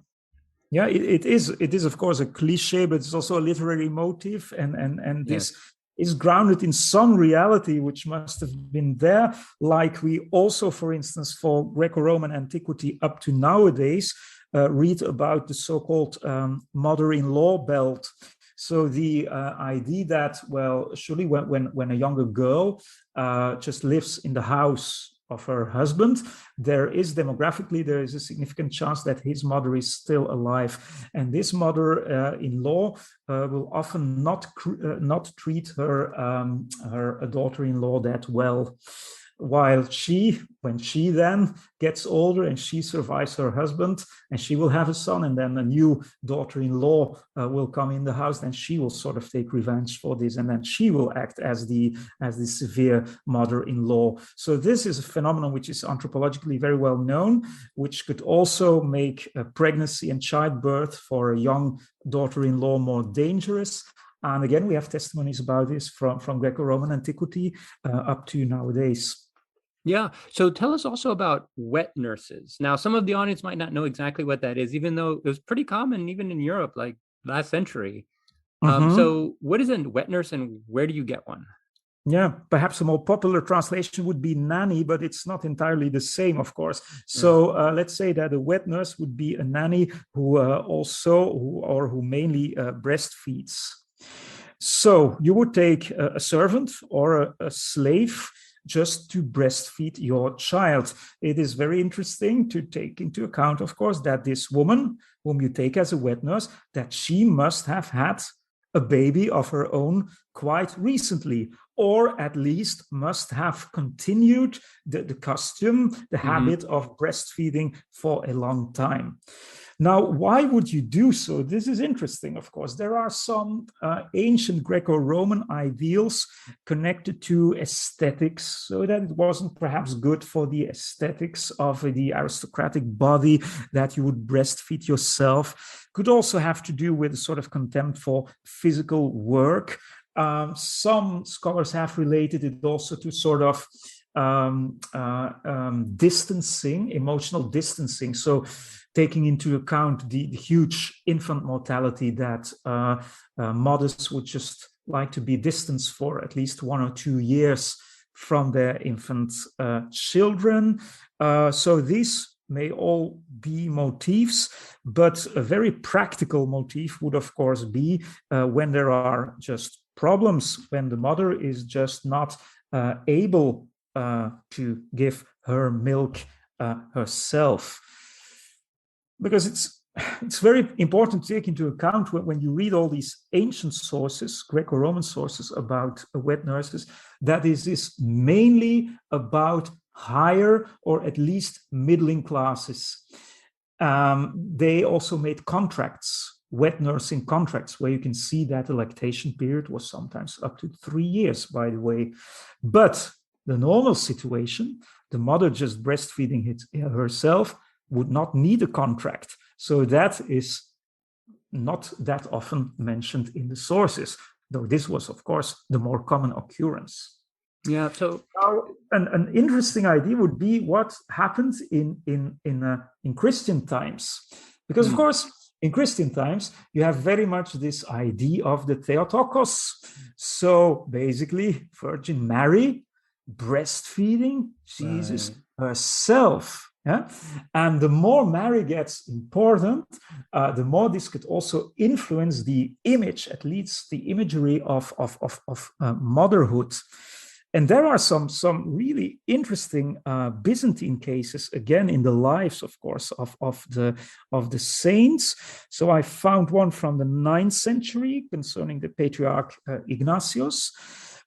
Yeah, it is of course a cliche, but it's also a literary motif, and this is grounded in some reality which must have been there. Like we also, for instance, for Greco-Roman antiquity up to nowadays, read about the so-called mother-in-law belt. So the idea that, well, surely when a younger girl just lives in the house of her husband, there is a significant chance that his mother is still alive, and this mother-in-law will often not treat her daughter-in-law that well. While when she then gets older and she survives her husband, and she will have a son, and then a new daughter-in-law will come in the house, then she will sort of take revenge for this, and then she will act as the severe mother-in-law. So this is a phenomenon which is anthropologically very well known, which could also make pregnancy and childbirth for a young daughter-in-law more dangerous. And again, we have testimonies about this from Greco-Roman antiquity up to nowadays. Yeah. So tell us also about wet nurses. Now, some of the audience might not know exactly what that is, even though it was pretty common even in Europe, like last century. So what is a wet nurse and where do you get one? Yeah, perhaps a more popular translation would be nanny, but it's not entirely the same, of course. So let's say that a wet nurse would be a nanny who mainly breastfeeds. So you would take a servant or a slave just to breastfeed your child. It is very interesting to take into account, of course, that this woman whom you take as a wet nurse, that she must have had a baby of her own quite recently, or at least must have continued the custom, the habit of breastfeeding for a long time. Now, why would you do so? This is interesting, of course. There are some ancient Greco-Roman ideals connected to aesthetics, so that it wasn't perhaps good for the aesthetics of the aristocratic body that you would breastfeed yourself. Could also have to do with a sort of contempt for physical work. Some scholars have related it also to sort of distancing, emotional distancing. So taking into account the huge infant mortality that mothers would just like to be distanced for at least 1 or 2 years from their infant children. So these may all be motifs, but a very practical motif would, of course, be when there are just problems, when the mother is just not able to give her milk herself. Because it's it's very important to take into account when you read all these ancient sources, Greco-Roman sources about wet nurses, that is mainly about higher or at least middling classes. They also made contracts, wet nursing contracts, where you can see that the lactation period was sometimes up to 3 years, by the way. But the normal situation, the mother just breastfeeding herself, would not need a contract. So that is not that often mentioned in the sources, though this was, of course, the more common occurrence. Yeah. So now, an interesting idea would be what happened in Christian times, because of course in Christian times you have very much this idea of the Theotokos. So basically, Virgin Mary breastfeeding Jesus herself. Yeah? And the more Mary gets important, the more this could also influence the image, at least the imagery of motherhood. And there are some really interesting Byzantine cases, again, in the lives, of course, of the saints. So I found one from the 9th century concerning the patriarch Ignatius,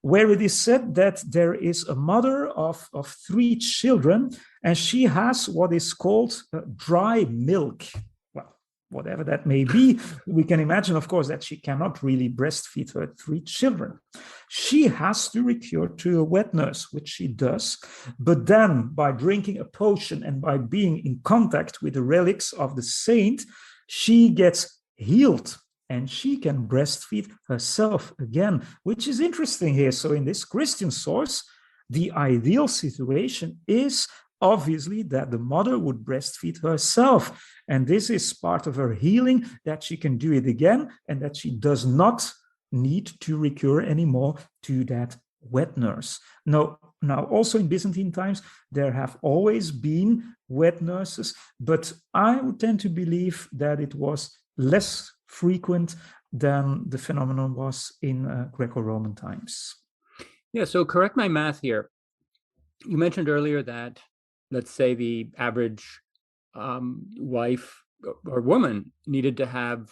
where it is said that there is a mother of 3 children, and she has what is called dry milk. Well, whatever that may be, we can imagine, of course, that she cannot really breastfeed her 3 children. She has to recur to a wet nurse, which she does. But then, by drinking a potion and by being in contact with the relics of the saint, she gets healed. And she can breastfeed herself again, which is interesting here. So in this Christian source, the ideal situation is obviously that the mother would breastfeed herself. And this is part of her healing, that she can do it again and that she does not need to recur anymore to that wet nurse. Now, also in Byzantine times, there have always been wet nurses, but I would tend to believe that it was less frequent than the phenomenon was in Greco-Roman times. Yeah, so correct my math here. You mentioned earlier that, let's say, the average wife or woman needed to have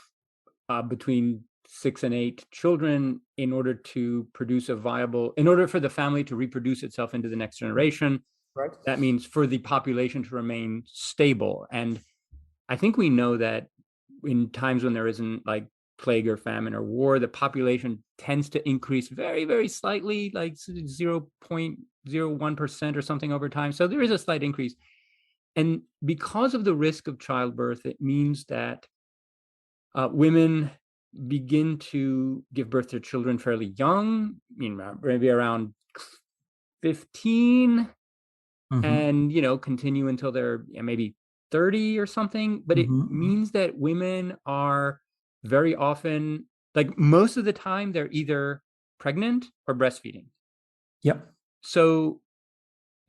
between 6 and 8 children in order to produce in order for the family to reproduce itself into the next generation. Right. That means for the population to remain stable. And I think we know that in times when there isn't like plague or famine or war, the population tends to increase very, very slightly, like 0.01% or something over time. So there is a slight increase. And because of the risk of childbirth, it means that women begin to give birth to children fairly young, maybe around 15, and continue until they're maybe 30 or something. But it means that women are very often, like most of the time, they're either pregnant or breastfeeding. Yep. So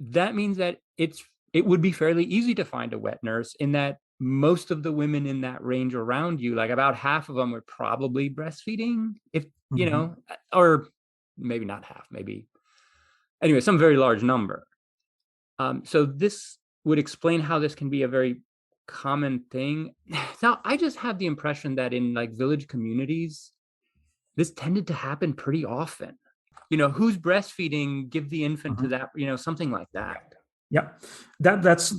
that means that it would be fairly easy to find a wet nurse, in that most of the women in that range around you, like about half of them, were probably breastfeeding, if or maybe not half, maybe anyway, some very large number. So this would explain how this can be a very common thing. Now, I just have the impression that in like village communities, this tended to happen pretty often. Who's breastfeeding, give the infant to that, something like that. Yeah, that's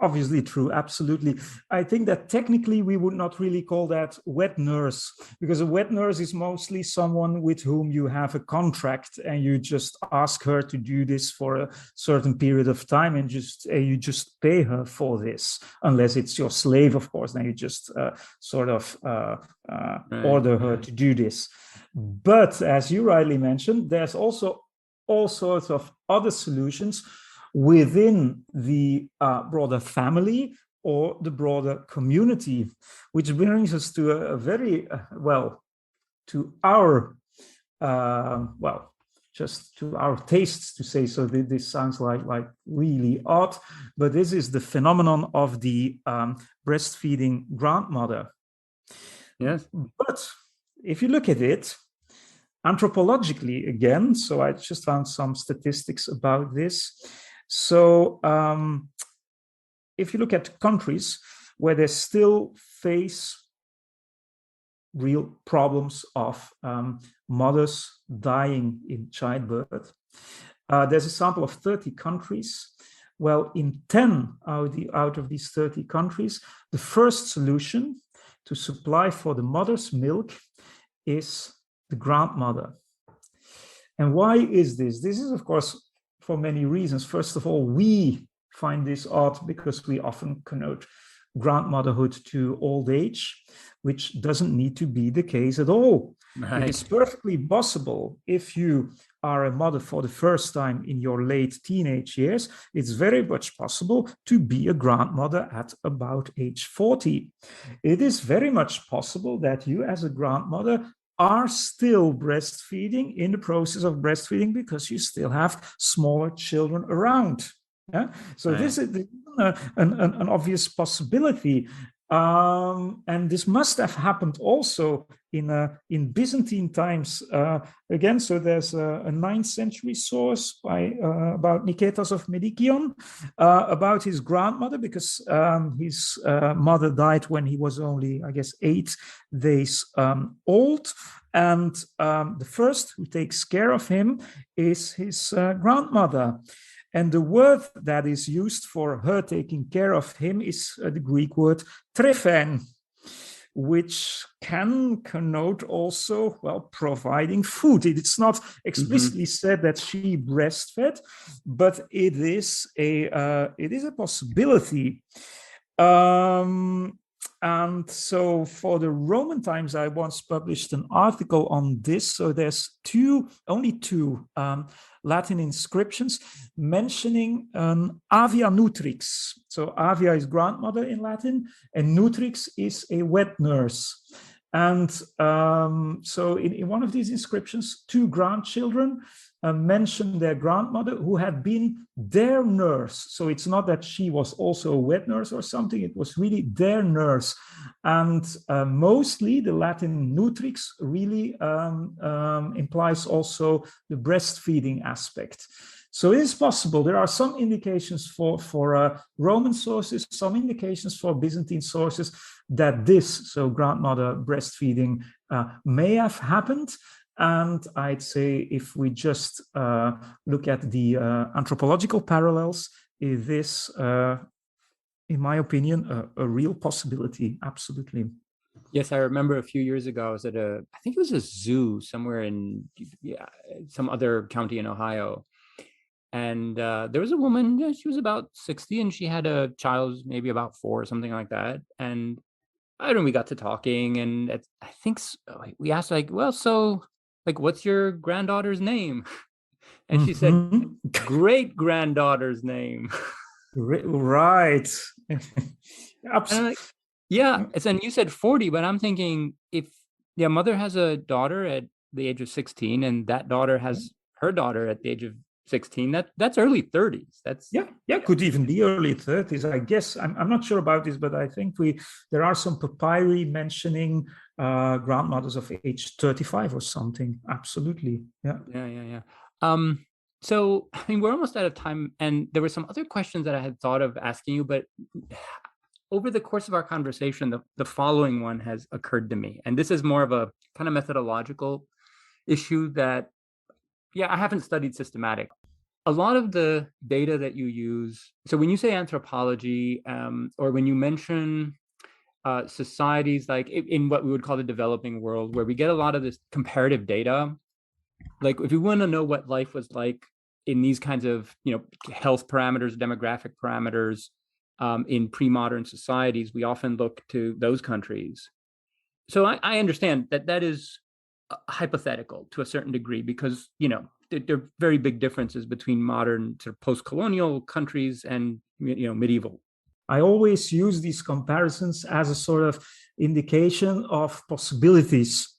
obviously true. Absolutely. I think that technically we would not really call that wet nurse, because a wet nurse is mostly someone with whom you have a contract and you just ask her to do this for a certain period of time, and you just pay her for this, unless it's your slave, of course. Then you just order her to do this. But as you rightly mentioned, there's also all sorts of other solutions within the broader family or the broader community, which brings us to a very to our just to our tastes, to say so. This sounds like really odd, but this is the phenomenon of the breastfeeding grandmother. Yes. But if you look at it anthropologically again, so I just found some statistics about this. So if you look at countries where they still face real problems of mothers dying in childbirth. There's a sample of 30 countries. Well, in 10 out of these 30 countries, the first solution to supply for the mother's milk is the grandmother. And why is this? This is, of course, for many reasons. First of all, we find this odd because we often connote grandmotherhood to old age, which doesn't need to be the case at all. Right. It is perfectly possible if you are a mother for the first time in your late teenage years, it's very much possible to be a grandmother at about age 40. It is very much possible that you as a grandmother are still breastfeeding, in the process of breastfeeding, because you still have smaller children around. Yeah? So right. This is an obvious possibility. And this must have happened also in Byzantine times. Again, so there's a 9th century source about Niketas of Medikion about his grandmother, because his mother died when he was only, I guess, 8 days old. And the first who takes care of him is his grandmother. And the word that is used for her taking care of him is the Greek word trephen, which can connote also, well, providing food. It's not explicitly said that she breastfed, but it is a possibility. And so for the Roman times, I once published an article on this. So there's only two Latin inscriptions mentioning avia nutrix. So avia is grandmother in Latin, and nutrix is a wet nurse. And so in one of these inscriptions, 2 grandchildren mentioned their grandmother who had been their nurse. So it's not that she was also a wet nurse or something, it was really their nurse. And mostly the Latin nutrix really implies also the breastfeeding aspect. So it is possible. There are some indications for Roman sources, some indications for Byzantine sources that this, so grandmother breastfeeding, may have happened. And I'd say if we just look at the anthropological parallels, is this, in my opinion, a real possibility, absolutely. Yes, I remember a few years ago, I was at I think it was a zoo somewhere in some other county in Ohio. And there was a woman, she was about 60, and she had a child, maybe about 4 or something like that. And I don't know, we got to talking, and I think we asked, like, well, so, like, what's your granddaughter's name? And she said, great granddaughter's name. Right. Like, yeah. And you said 40, but I'm thinking if the mother has a daughter at the age of 16, and that daughter has her daughter at the age of 16, that's early 30s. That's could even be early 30s, I guess. I'm not sure about this, but I think there are some papyri mentioning grandmothers of age 35 or something. Absolutely. Yeah. So I mean, we're almost out of time, and there were some other questions that I had thought of asking you, but over the course of our conversation, the following one has occurred to me, and this is more of a kind of methodological issue that I haven't studied systematic. A lot of the data that you use, so when you say anthropology, or when you mention societies like in what we would call the developing world, where we get a lot of this comparative data, like if you want to know what life was like in these kinds of, health parameters, demographic parameters, in pre-modern societies, we often look to those countries. So I understand that is hypothetical to a certain degree, because there are very big differences between modern sort of post-colonial countries and medieval. I always use these comparisons as a sort of indication of possibilities,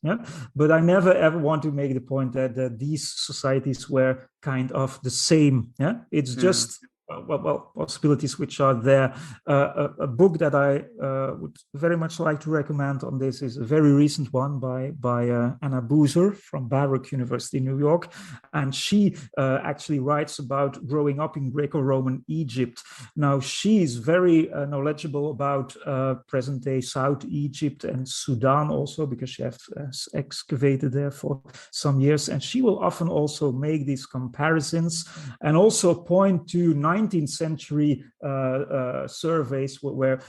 but I never ever want to make the point that these societies were kind of the same. It's just possibilities which are there. A book that I would very much like to recommend on this is a very recent one by Anna Boozer from Baruch University, New York, and she actually writes about growing up in Greco-Roman Egypt. Now, she is very knowledgeable about present-day South Egypt and Sudan also, because she has excavated there for some years, and she will often also make these comparisons and also point to 19th century surveys where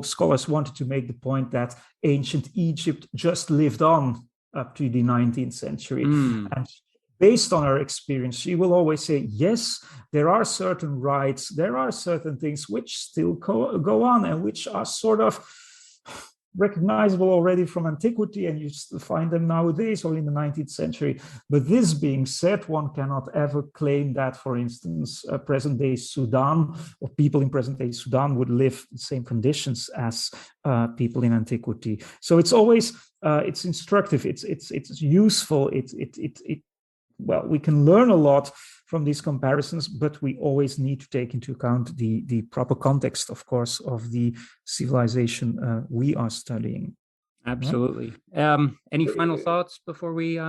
scholars wanted to make the point that ancient Egypt just lived on up to the 19th century. And based on her experience, she will always say, yes, there are certain rites, there are certain things which still go on and which are sort of recognizable already from antiquity, and you still find them nowadays or in the 19th century. But this being said, one cannot ever claim that, for instance, present-day Sudan or people in present-day Sudan would live in the same conditions as people in antiquity. So it's always it's instructive, it's useful, well, we can learn a lot from these comparisons, but we always need to take into account the proper context, of course, of the civilization we are studying. Absolutely. Any final thoughts before we?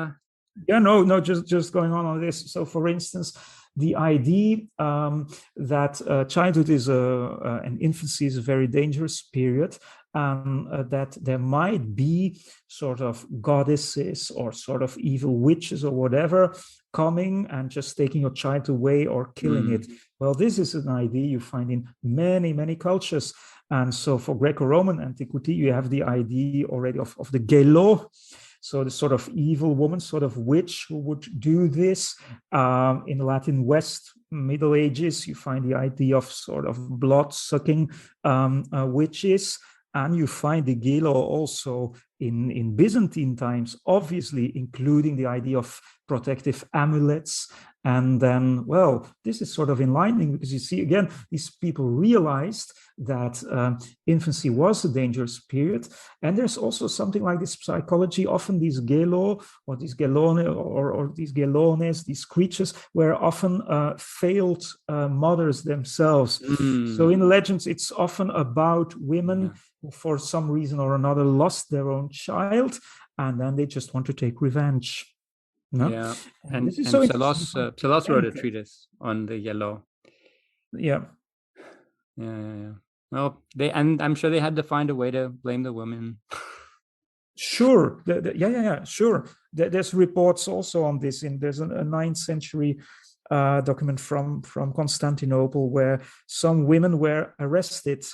Just going on this. So, for instance, the idea that childhood is and infancy is a very dangerous period, that there might be sort of goddesses or sort of evil witches or whatever coming and just taking your child away or killing it. Well, this is an idea you find in many, many cultures. And so for Greco-Roman antiquity, you have the idea already of the Gelo, so the sort of evil woman, sort of witch who would do this. In the Latin West, Middle Ages, you find the idea of sort of blood-sucking witches. And you find the Gelo also in Byzantine times, obviously including the idea of protective amulets. And then, well, this is sort of enlightening because you see, again, these people realized that infancy was a dangerous period. And there's also something like this psychology. Often these Gelo or these Gelone or these Gelones, these creatures, were often failed mothers themselves. So in legends, it's often about women who for some reason or another lost their own child, and then they just want to take revenge. No? Yeah, and Pselos wrote a treatise on the yellow. Yeah. Well, I'm sure they had to find a way to blame the women. Sure. Sure. There's reports also on this. There's a 9th century document from Constantinople where some women were arrested.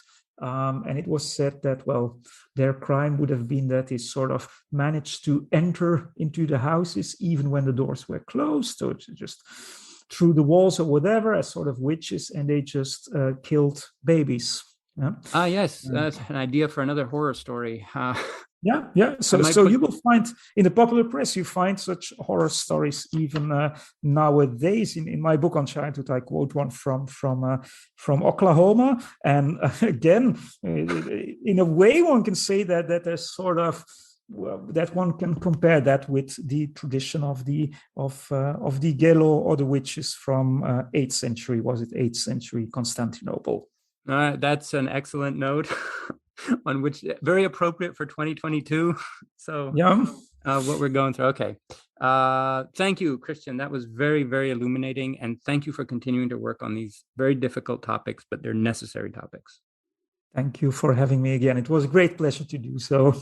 And it was said that, well, their crime would have been that they sort of managed to enter into the houses even when the doors were closed, so just through the walls or whatever, as sort of witches, and they just killed babies. Yes, that's an idea for another horror story. So you will find in the popular press, you find such horror stories even nowadays. In my book on childhood, I quote one from Oklahoma, and again, in a way, one can say that there's sort of that one can compare that with the tradition of the Gelo or the witches from 8th century. Was it 8th century Constantinople? That's an excellent note. On which very appropriate for 2022. So what we're going through. Okay. Thank you, Christian. That was very, very illuminating. And thank you for continuing to work on these very difficult topics, but they're necessary topics. Thank you for having me again. It was a great pleasure to do so.